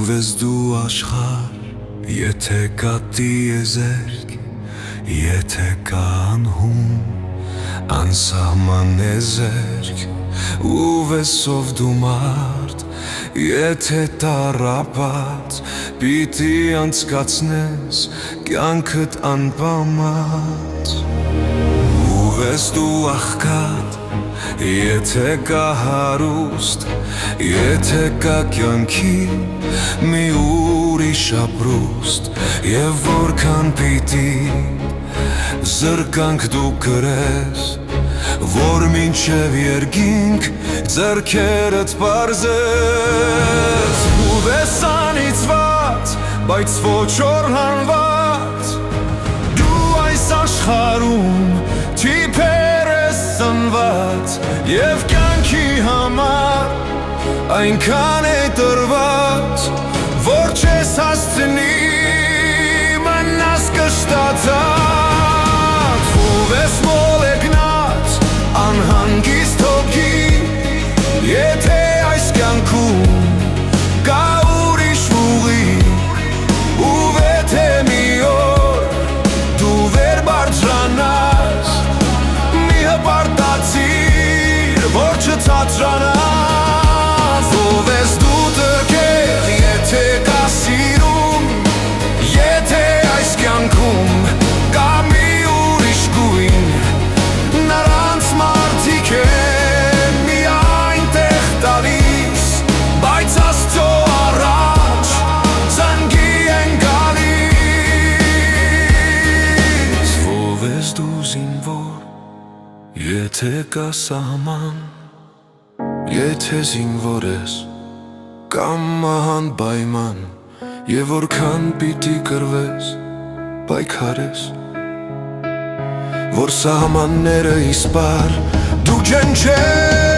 Ուվես դու աշխար, եթե կա տիեզերք, եթե կա անհուն, անսահման է զերք, ուվեսով դու մարդ, եթե տառապած, պիտի անցկացնես կյանքդ անպամած։ Ուվես դու աղքատ, եթե կա հարուստ, եթե կա կյանքի մի ուրիշ ապրուստ, և որքան պիտի զրկանք դու կրես, որ մինչև երկինք ձեռքերդ պարզես։ Ուվես անիծված, բայց ոչ օրհանված, դու այս աշխարհում թիփեր ես ծնված, և կյանքի համար այնքան է տրված, որ չես հասցնի մնաս կշտացած։ Ուվես մոլեգնած, անհանգիստ հոգի, եթե այս կյանքում կա ուրիշ ուղի, ուվեթե մի օր դու վեր բարձրանաս, մի հպարտացիր, որ չցածրանաս։ Ուվես դու տղեկ, եթե կա սիրում, եթե այս կյանքում կա մի ուրիշ գույն, նրանց մարդիկ են միայն տեղ տալիս, բայց Աստծո առաջ զանգի են գալիս։ Ուվես դու զինվոր, եթե կա սահման, եթե զինվոր ես կամ մահան պայման, և որքան պիտի կռվես, պայքարես, որ սահմանները իսպար դու ջնջես։